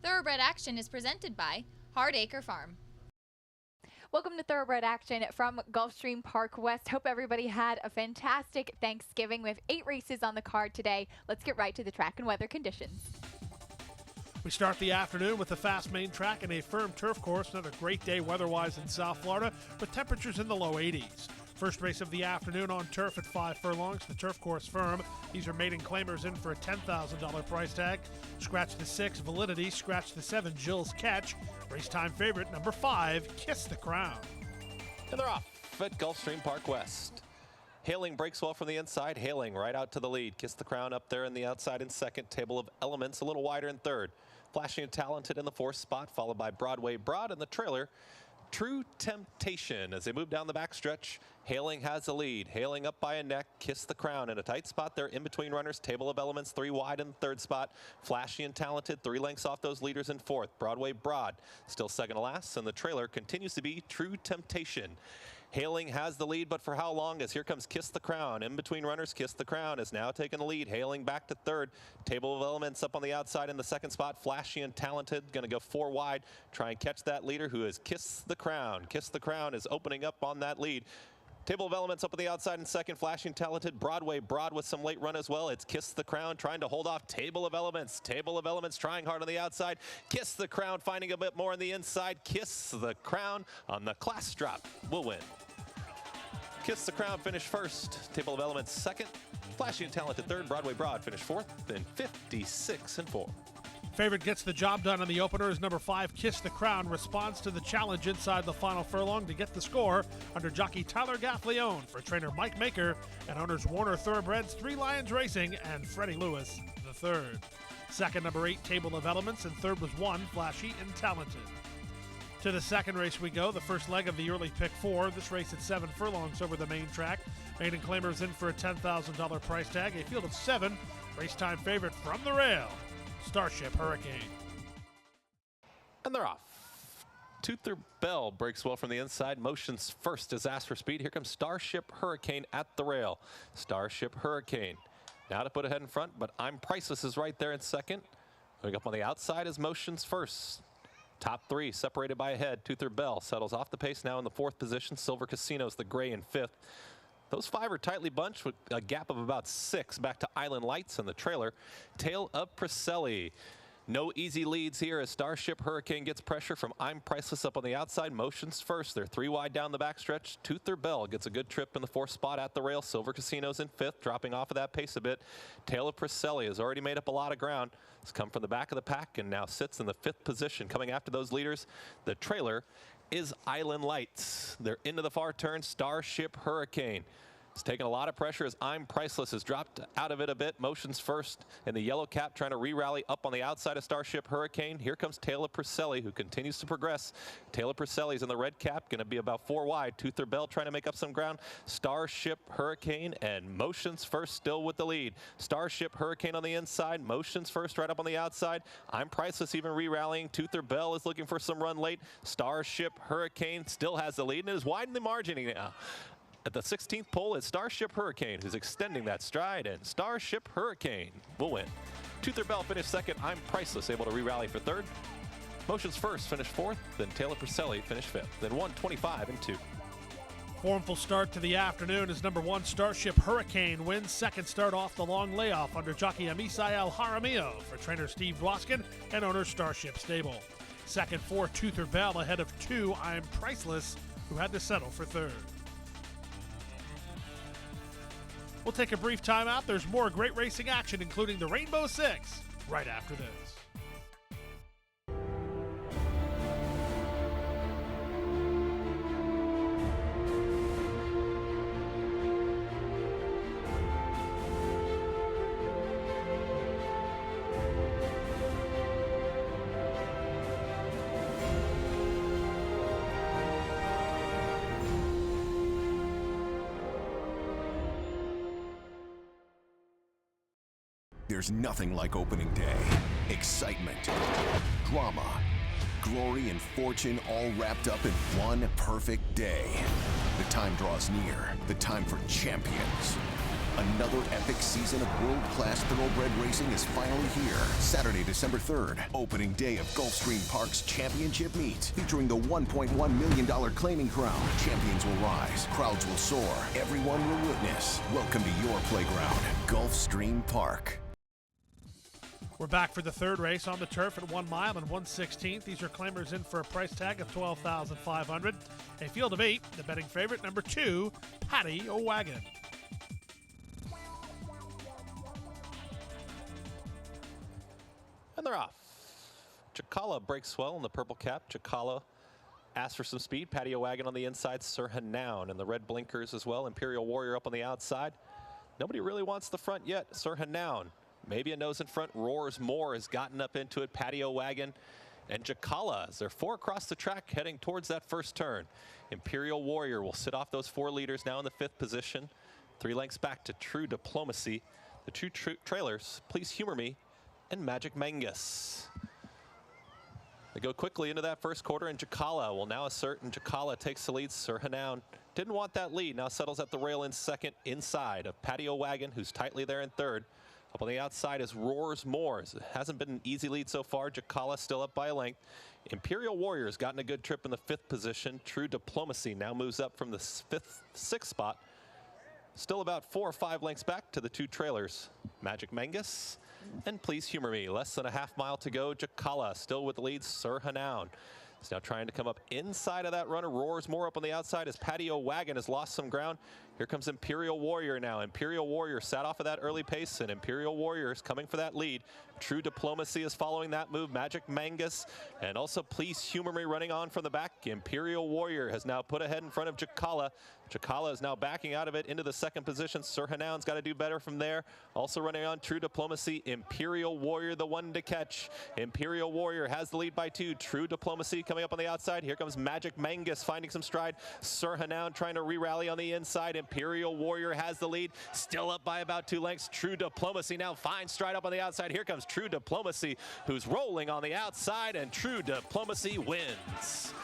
Thoroughbred Action is presented by Hardacre Farm. Welcome to Thoroughbred Action from Gulfstream Park West. Hope everybody had a fantastic Thanksgiving. We have 8 races on the card today. Let's get right to the track and weather conditions. We start the afternoon with the fast main track and a firm turf course. Another great day weather-wise in South Florida with temperatures in the low 80s. First race of the afternoon on turf at 5 furlongs. The turf course firm. These are maiden claimers in for a $10,000 price tag. Scratch the 6, Validity. Scratch the 7, Jill's Catch. Race time favorite, number 5, Kiss the Crown. And they're off at Gulfstream Park West. Hailing breaks well from the inside. Hailing right out to the lead. Kiss the Crown up there in the outside in second. Table of Elements a little wider in third. Flashing and Talented in the fourth spot, followed by Broadway Broad in the trailer. True Temptation as they move down the backstretch. Hailing has the lead. Hailing up by a neck. Kiss the Crown in a tight spot there in between runners. Table of Elements 3 wide in the third spot. Flashy and Talented 3 lengths off those leaders in fourth. Broadway Broad still second to last, and the trailer continues to be True Temptation. Hailing has the lead, but for how long? As here comes Kiss the Crown. In between runners, Kiss the Crown is now taking the lead. Hailing back to third. Table of Elements up on the outside in the second spot. Flashy and Talented going to go 4 wide. Try and catch that leader who is Kiss the Crown. Kiss the Crown is opening up on that lead. Table of Elements up on the outside in second. Flashing Talented. Broadway Broad with some late run as well. It's Kiss the Crown trying to hold off Table of Elements. Table of Elements trying hard on the outside. Kiss the Crown finding a bit more on the inside. Kiss the Crown on the class drop will win. Kiss the Crown finished first. Table of Elements second. Flashy and Talented third. Broadway Broad finished fourth. Then 56-4. Favorite gets the job done on the opener is number 5, Kiss the Crown. Responds to the challenge inside the final furlong to get the score under jockey Tyler Gaffleone for trainer Mike Maker and owners Warner Thoroughbreds, 3 Lions Racing, and Freddie Lewis the third. Second, number 8, Table of Elements, and third was 1, Flashy and Talented. To the second race we go, the first leg of the early pick 4. This race at 7 furlongs over the main track. Maiden claimers in for a $10,000 price tag. A field of 7. Race time favorite from the rail, Starship Hurricane. And they're off. Toother Bell breaks well from the inside. Motions first as asked for speed. Here comes Starship Hurricane at the rail. Starship Hurricane now to put ahead in front, but I'm Priceless is right there in second. Going up on the outside is Motions first. Top 3 separated by a head. Toother Bell settles off the pace now in the 4th position. Silver Casino's the gray in 5th. Those 5 are tightly bunched with a gap of about 6 back to Island Lights in the trailer. Tale of Priscelli. No easy leads here as Starship Hurricane gets pressure from I'm Priceless up on the outside. Motions first. They're 3 wide down the backstretch. Toother Bell gets a good trip in the 4th spot at the rail. Silver Casino's in 5th, dropping off of that pace a bit. Tale of Priscelli has already made up a lot of ground. It's come from the back of the pack and now sits in the 5th position. Coming after those leaders, the trailer is Island Lights. They're into the far turn. Starship Hurricane. It's taken a lot of pressure as I'm Priceless has dropped out of it a bit. Motions first in the yellow cap trying to re-rally up on the outside of Starship Hurricane. Here comes Taylor Priscelli who continues to progress. Taylor Priscelli's in the red cap, going to be about 4 wide. Toother Bell trying to make up some ground. Starship Hurricane and Motions first still with the lead. Starship Hurricane on the inside. Motions first right up on the outside. I'm Priceless even re-rallying. Toother Bell is looking for some run late. Starship Hurricane still has the lead and is widening the margin now. At the 16th pole is Starship Hurricane, who's extending that stride, and Starship Hurricane will win. Toother Bell finished second. I'm Priceless able to re-rally for third. Motions first finished 4th, then Taylor Priscelli finished 5th, then 1:25-2. Formful start to the afternoon as number 1, Starship Hurricane wins second start off the long layoff under jockey Amisael Jaramillo for trainer Steve Dwoskin and owner Starship Stable. Second for Toother Bell ahead of 2, I'm Priceless, who had to settle for third. We'll take a brief timeout. There's more great racing action, including the Rainbow Six, right after this. There's nothing like opening day. Excitement, drama, glory, and fortune all wrapped up in one perfect day. The time draws near. The time for champions. Another epic season of world-class thoroughbred racing is finally here. Saturday, December 3rd, opening day of Gulfstream Park's championship meet, featuring the $1.1 million claiming crown. Champions will rise, crowds will soar, everyone will witness. Welcome to your playground, Gulfstream Park. We're back for the third race on the turf at 1 mile and 1/16. These are claimers in for a price tag of $12,500. A field of 8, the betting favorite, number 2, Paddy O'Wagon. And they're off. Chakala breaks well in the purple cap. Chakala asks for some speed. Paddy O'Wagon on the inside. Sir Hanoun and the red blinkers as well. Imperial Warrior up on the outside. Nobody really wants the front yet. Sir Hanoun, maybe a nose in front. Roars More has gotten up into it. Paddy O'Wagon and Chakala as they're 4 across the track heading towards that first turn. Imperial Warrior will sit off those 4 leaders now in the 5th position. 3 lengths back to True Diplomacy. The two trailers, Please Humor Me and Magic Mangus. They go quickly into that first quarter, and Chakala will now assert, and Chakala takes the lead. Sir Hanoun didn't want that lead, now settles at the rail in second, inside of Paddy O'Wagon, who's tightly there in third. Up on the outside is Roars More. It hasn't been an easy lead so far. Chakala still up by a length. Imperial Warrior's gotten a good trip in the 5th position. True Diplomacy now moves up from the 6th spot. Still about 4 or 5 lengths back to the 2 trailers. Magic Mangus and Please Humor Me. Less than a half mile to go. Chakala still with the lead. Sir Hanoun is now trying to come up inside of that runner. Roars More up on the outside as Paddy O'Wagon has lost some ground. Here comes Imperial Warrior now. Imperial Warrior sat off of that early pace, and Imperial Warrior is coming for that lead. True Diplomacy is following that move. Magic Mangus and also Please Humor Me running on from the back. Imperial Warrior has now put ahead in front of Chakala. Chakala is now backing out of it into the 2nd position. Sir Hanoun's got to do better from there. Also running on True Diplomacy. Imperial Warrior, the one to catch. Imperial Warrior has the lead by 2. True Diplomacy coming up on the outside. Here comes Magic Mangus finding some stride. Sir Hanoun trying to re-rally on the inside. Imperial Warrior has the lead. Still up by about 2 lengths. True Diplomacy now finds stride up on the outside. Here comes True Diplomacy, who's rolling on the outside, and True Diplomacy wins.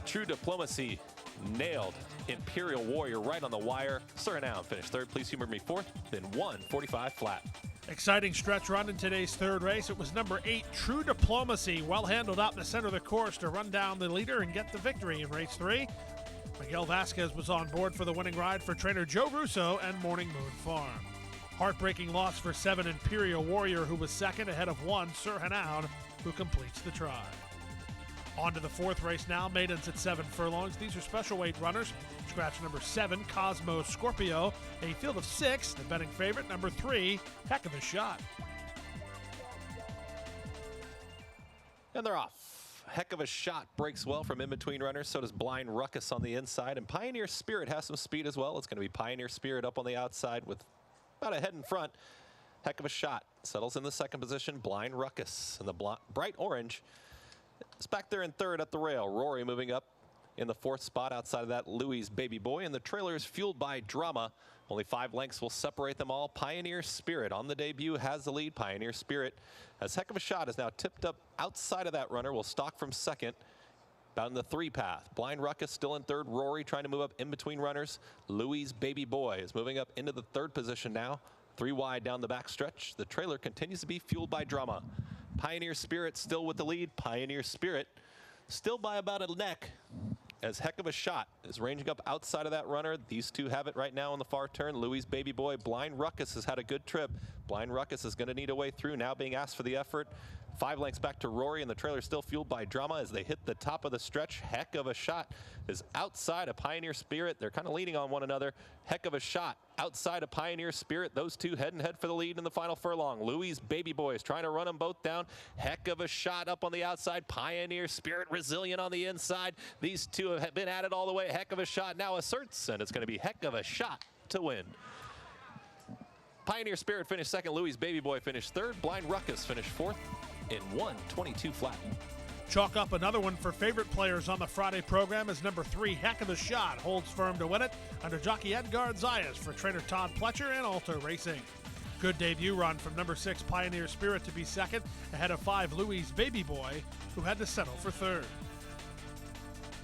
True Diplomacy nailed Imperial Warrior right on the wire. Sir Hanoun finished 3rd. Please Humor Me 4th. Then 1:45 flat. Exciting stretch run in today's 3rd race. It was number 8, True Diplomacy, well handled out in the center of the course to run down the leader and get the victory in race 3. Miguel Vasquez was on board for the winning ride for trainer Joe Russo and Morning Moon Farm. Heartbreaking loss for 7, Imperial Warrior, who was 2nd ahead of 1, Sir Hanoun, who completes the try. On to the 4th race now, maidens at 7 furlongs. These are special weight runners. Scratch number 7, Cosmo Scorpio. A field of 6, the betting favorite, number 3, Heck of a Shot. And they're off. Heck of a Shot breaks well from in between runners. So does Blind Ruckus on the inside. And Pioneer Spirit has some speed as well. It's going to be Pioneer Spirit up on the outside with about a head in front. Heck of a Shot settles in the 2nd position. Blind Ruckus and the bright orange is back there in 3rd at the rail. Rory moving up in the 4th spot outside of that Louis Baby Boy. And the trailer is fueled by Drama. Only 5 lengths will separate them all. Pioneer Spirit on the debut has the lead. Pioneer Spirit, as Heck of a Shot, is now tipped up outside of that runner. Will stalk from 2nd. About in the 3 path. Blind Ruckus still in 3rd. Rory trying to move up in between runners. Louis Baby Boy is moving up into the 3rd position now. 3 wide down the back stretch. The trailer continues to be fueled by Drama. Pioneer Spirit still with the lead. Pioneer Spirit still by about a neck, as Heck of a Shot is ranging up outside of that runner. These two have it right now on the far turn. Louis Baby Boy. Blind Ruckus has had a good trip. Blind Ruckus is going to need a way through, now being asked for the effort. 5 lengths back to Rory, and the trailer still fueled by Drama as they hit the top of the stretch. Heck of a Shot is outside of Pioneer Spirit. They're kind of leaning on one another. Heck of a Shot outside of Pioneer Spirit. Those two head and head for the lead in the final furlong. Louis Baby Boy is trying to run them both down. Heck of a Shot up on the outside. Pioneer Spirit resilient on the inside. These two have been at it all the way. Heck of a Shot now asserts, and it's going to be Heck of a Shot to win. Pioneer Spirit finished 2nd. Louis Baby Boy finished 3rd. Blind Ruckus finished 4th in 1:22 flat. Chalk up another one for favorite players on the Friday program as number 3, Heck of a Shot, holds firm to win it under jockey Edgar Zayas for trainer Todd Pletcher and Alto Racing. Good debut run from number 6, Pioneer Spirit, to be 2nd, ahead of 5, Louis Baby Boy, who had to settle for 3rd.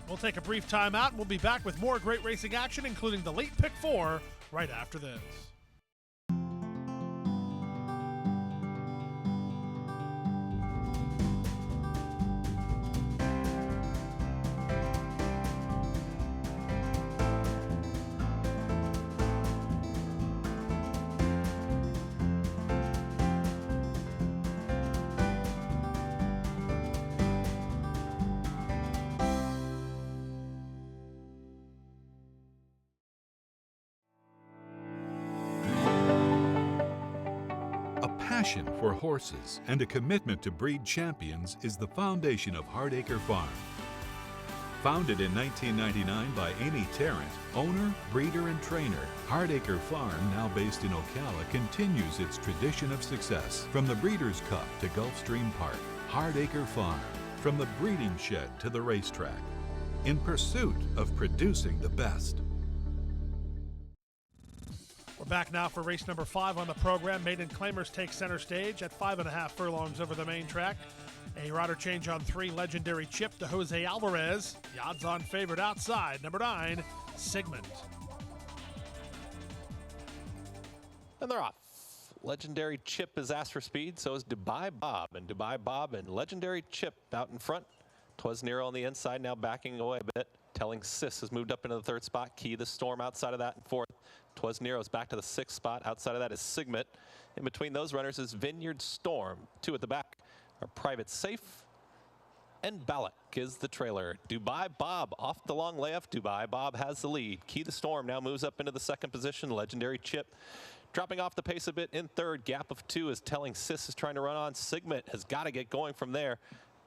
We'll take a brief timeout and we'll be back with more great racing action, including the late pick 4, right after this. passion for horses and a commitment to breed champions is the foundation of Hardacre Farm. Founded in 1999 by Amy Tarrant, owner, breeder, and trainer, Hardacre Farm, now based in Ocala, continues its tradition of success. From the Breeders' Cup to Gulfstream Park, Hardacre Farm, from the breeding shed to the racetrack, in pursuit of producing the best. We're back now for race number 5 on the program. Maiden Claimers take center stage at 5.5 furlongs over the main track. A rider change on 3, Legendary Chip to Jose Alvarez. The odds-on favorite outside, number 9, Sigmund. And they're off. Legendary Chip is asked for speed, so is Dubai Bob. And Dubai Bob and Legendary Chip out in front. Twas Nero on the inside, now backing away a bit. Telling Sis has moved up into the 3rd spot. Key the Storm outside of that in 4th. Twas Nero's back to the 6th spot. Outside of that is Sigmund. In between those runners is Vineyard Storm. 2 at the back are Private Safe. And Balak is the trailer. Dubai Bob off the long layup. Dubai Bob has the lead. Key the Storm now moves up into the 2nd position. Legendary Chip dropping off the pace a bit in 3rd. Gap of 2 is Telling Sis is trying to run on. Sigmund has got to get going from there.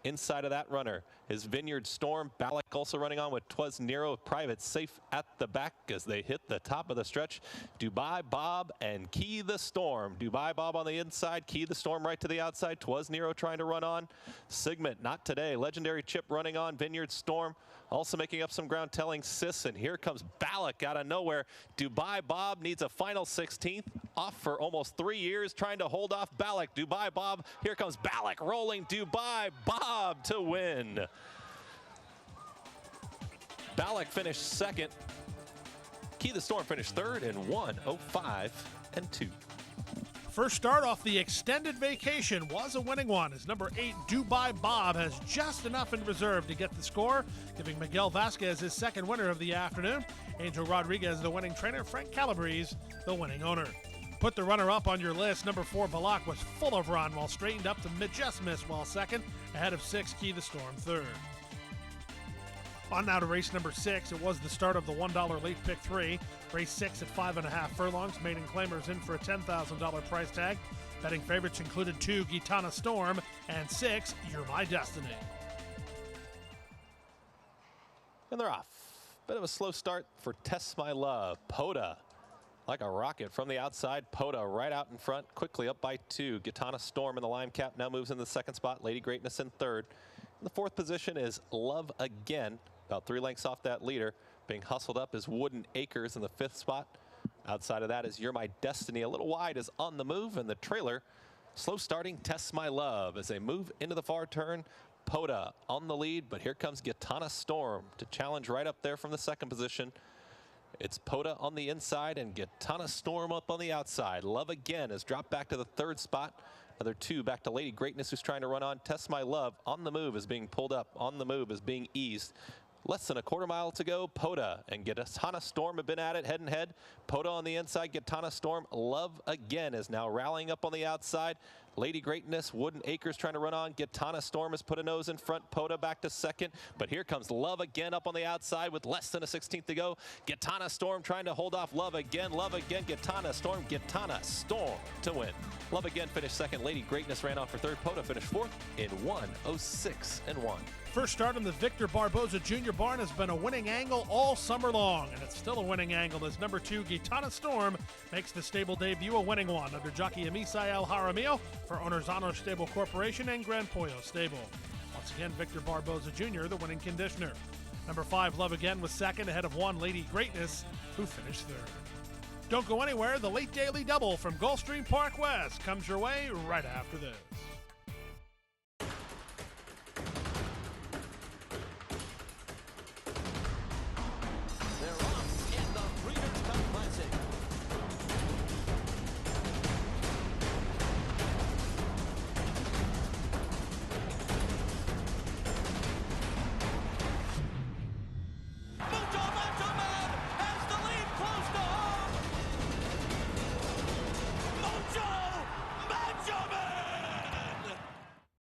Inside of that runner is Vineyard Storm. Balak also running on with Twas Nero. Private Safe at the back as they hit the top of the stretch. Dubai Bob and Key the Storm. Dubai Bob on the inside. Key the Storm right to the outside. Twas Nero trying to run on. Sigmund not today. Legendary Chip running on. Vineyard Storm also making up some ground. Telling Sis, and here comes Balak out of nowhere. Dubai Bob needs a final 16th. Off for almost 3 years trying to hold off Balak. Dubai Bob, here comes Balak rolling. Dubai Bob to win. Balak finished 2nd. Key the Storm finished 3rd in 1:05 and 2. First start off the extended vacation was a winning one, as number 8, Dubai Bob, has just enough in reserve to get the score, giving Miguel Vasquez his 2nd winner of the afternoon. Angel Rodriguez, the winning trainer. Frank Calabrese, the winning owner. Put the runner up on your list. Number 4, Balak, was full of run while straightened up to just miss while 2nd, ahead of 6, Key the Storm 3rd. On now to race number 6. It was the start of the $1 late pick 3. Race 6 at 5.5 furlongs. Maiden Claimers in for a $10,000 price tag. Betting favorites included 2, Gitana Storm, and 6, You're My Destiny. And they're off. Bit of a slow start for Test My Love. Poda like a rocket from the outside. Poda right out in front, quickly up by 2. Gitana Storm in the lime cap now moves in the 2nd spot. Lady Greatness in 3rd. In the 4th position is Love Again, about 3 lengths off that leader. Being hustled up is Wooden Acres in the 5th spot. Outside of that is You're My Destiny. A little wide is On the Move, and the trailer slow starting Test My Love as they move into the far turn. Poda on the lead, but here comes Gitana Storm to challenge right up there from the 2nd position. It's Poda on the inside and Gitana Storm up on the outside. Love Again has dropped back to the 3rd spot. Another 2 back to Lady Greatness, who's trying to run on. Test My Love on the move is being pulled up. On the move is being eased. Less than a quarter mile to go. Poda and Gitana Storm have been at it head and head. Poda on the inside. Gitana Storm. Love Again is now rallying up on the outside. Lady Greatness, Wooden Acres trying to run on. Gitana Storm has put a nose in front. Poda back to 2nd. But here comes Love Again up on the outside with less than a 16th to go. Gitana Storm trying to hold off Love Again. Love Again, Gitana Storm. Gitana Storm to win. Love Again finished 2nd. Lady Greatness ran off for 3rd. Poda finished 4th in 1:06 and 1. First start in the Victor Barboza Jr. barn has been a winning angle all summer long, and it's still a winning angle as number 2, Gitana Storm, makes the stable debut a winning one under jockey Amisael Jaramillo for owners Honor Stable Corporation and Gran Pollo Stable. Once again, Victor Barboza Jr., the winning conditioner. Number 5, Love Again, was 2nd, ahead of 1, Lady Greatness, who finished 3rd. Don't go anywhere. The late daily double from Gulfstream Park West comes your way right after this.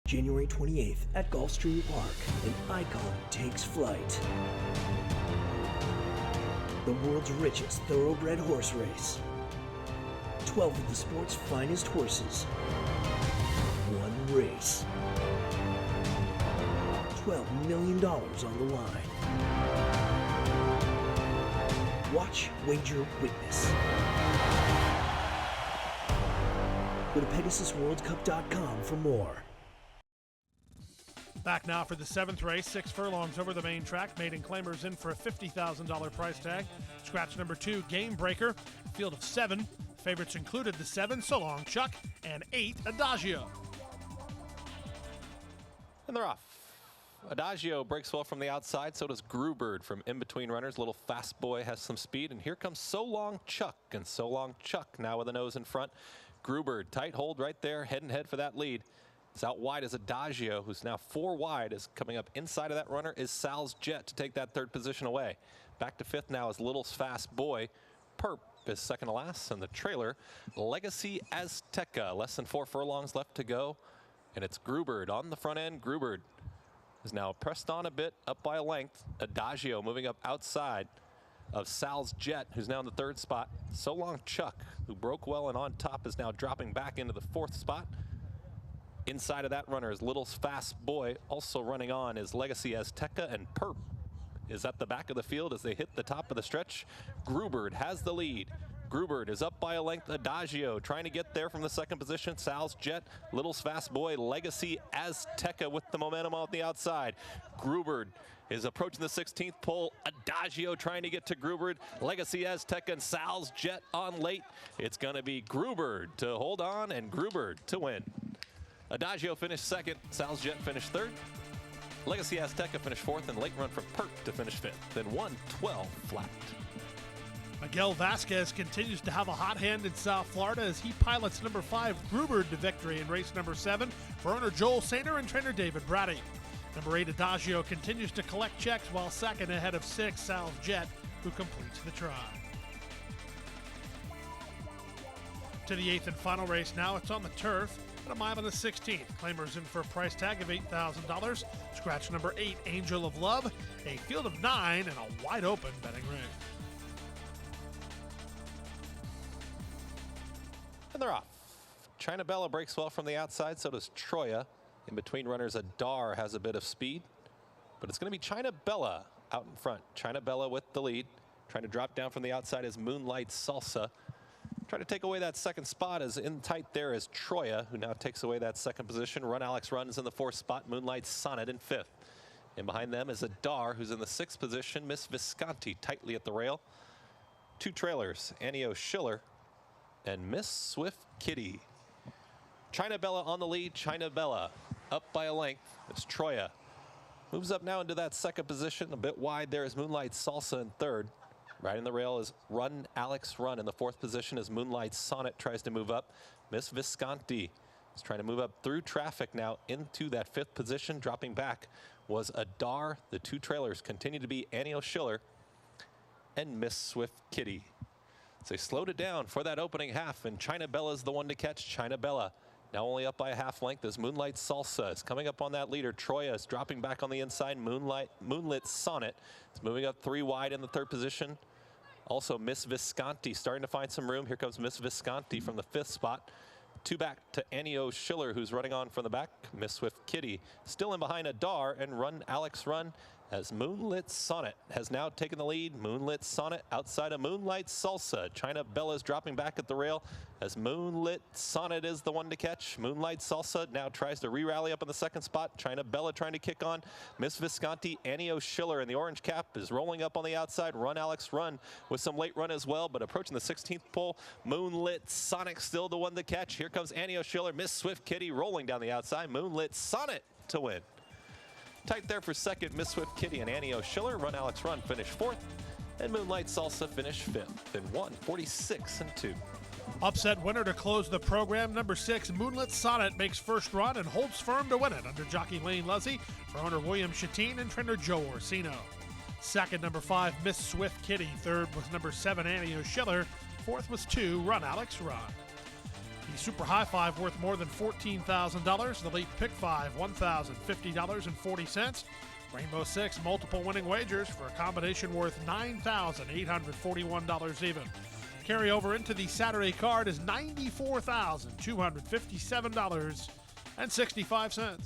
January 28th at Gulfstream Park, an icon takes flight. The world's richest thoroughbred horse race. 12 of the sport's finest horses. One race. $12 million on the line. Watch, wager, witness. Go to PegasusWorldCup.com for more. Back now for the 7th race, 6 furlongs over the main track. Maiden claimers in for a $50,000 price tag. Scratch number 2, Game Breaker. Field of 7. Favorites included the 7, So Long Chuck, and 8, Adagio. And they're off. Adagio breaks well from the outside, so does Grubird from in between runners. Little fast boy has some speed, and here comes So Long Chuck, and So Long Chuck now with the nose in front. Grubird, tight hold right there, head and head for that lead. It's out wide as Adagio, who's now 4 wide, is coming up inside of that runner is Sal's Jet to take that 3rd position away. Back to 5th now is Little's Fast Boy. Perp is second to last, and the trailer, Legacy Azteca. Less than 4 furlongs left to go, and it's Grubird on the front end. Grubird is now pressed on a bit, up by a length. Adagio moving up outside of Sal's Jet, who's now in the 3rd spot. So Long Chuck, who broke well and on top, is now dropping back into the 4th spot. Inside of that runner is Little's Fast Boy. Also running on is Legacy Azteca, and Perp is at the back of the field as they hit the top of the stretch. Grubird has the lead. Grubird is up by a length. Adagio trying to get there from the 2nd position. Sal's Jet, Little's Fast Boy, Legacy Azteca with the momentum on the outside. Grubird is approaching the 16th pole. Adagio trying to get to Grubird. Legacy Azteca and Sal's Jet on late. It's going to be Grubird to hold on and Grubird to win. Adagio finished 2nd. Sal's Jet finished 3rd. Legacy Azteca finished 4th, and late run from Perp to finish 5th. Then 1-12 flat. Miguel Vasquez continues to have a hot hand in South Florida as he pilots number 5 Grubird to victory in race number 7 for owner Joel Sainer and trainer David Brady. Number 8 Adagio continues to collect checks while 2nd ahead of 6 Sal's Jet, who completes the try. To the 8th and final race now. It's on the turf at a mile and a 16th. Claimers in for a price tag of $8,000. Scratch number 8 Angel of Love, a field of 9, and a wide open betting ring. And they're off. China Bella breaks well from the outside, so does Troya. In between runners, Adar has a bit of speed, but it's going to be China Bella out in front. China Bella with the lead. Trying to drop down from the outside is Moonlight Salsa. Trying to take away that 2nd spot is in tight there is Troya, who now takes away that 2nd position. Run Alex Run is in the 4th spot. Moonlight Sonnet in 5th. And behind them is Adar, who's in the 6th position. Miss Visconti tightly at the rail. 2 trailers, Annio Schiller and Miss Swift Kitty. China Bella on the lead. China Bella up by a length. It's Troya. Moves up now into that 2nd position. A bit wide there is Moonlight Salsa in 3rd. Riding the rail is Run Alex Run in the 4th position as Moonlight Sonnet tries to move up. Miss Visconti is trying to move up through traffic now into that 5th position. Dropping back was Adar. The 2 trailers continue to be Annio Schiller and Miss Swift Kitty. So they slowed it down for that opening half, and China Bella is the one to catch. China Bella now only up by a half length as Moonlight Salsa is coming up on that leader. Troya is dropping back on the inside. Moonlit Sonnet is moving up 3 wide in the 3rd position. Also Miss Visconti starting to find some room. Here comes Miss Visconti from the 5th spot. 2 back to Annio Schiller, who's running on from the back. Miss Swift Kitty still in behind Adar, and Run Alex Run as Moonlit Sonnet has now taken the lead. Moonlit Sonnet outside of Moonlight Salsa. China Bella's dropping back at the rail as Moonlit Sonnet is the one to catch. Moonlight Salsa now tries to re-rally up in the 2nd spot. China Bella trying to kick on. Miss Visconti, Annio Schiller in the orange cap is rolling up on the outside. Run Alex Run with some late run as well, but approaching the 16th pole. Moonlit Sonnet still the one to catch. Here comes Annio Schiller. Miss Swift Kitty rolling down the outside. Moonlit Sonnet to win. Tight there for 2nd, Miss Swift Kitty and Annio Schiller. Run Alex Run finished 4th, and Moonlight Salsa finished 5th. Then 1:46-2. Upset winner to close the program. Number 6 Moonlit Sonnet makes first run and holds firm to win it under jockey Lane Luzzy for owner William Chatine and trainer Joe Orsino. 2nd, number 5 Miss Swift Kitty. 3rd was number 7 Annio Schiller. 4th was 2 Run Alex Run. The Super High Five worth more than $14,000. The Late Pick Five, $1,050.40. Rainbow Six, multiple winning wagers for a combination worth $9,841 even. Carry over into the Saturday card is $94,257.65.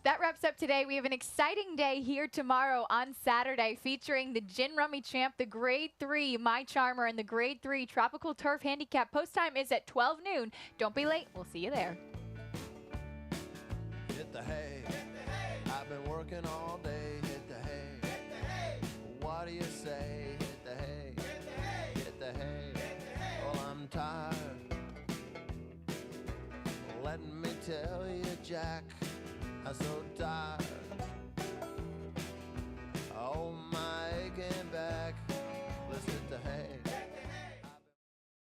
That wraps up today. We have an exciting day here tomorrow on Saturday featuring the Gin Rummy Champ, the Grade 3 My Charmer, and the Grade 3 Tropical Turf Handicap. Post time is at 12 noon. Don't be late. We'll see you there. Hit the hay. I've been working all day. Hit the hay. What do you say? Hit the hay. Hit the hay. Well, I'm tired. Let me tell you, Jack, I'm so tired.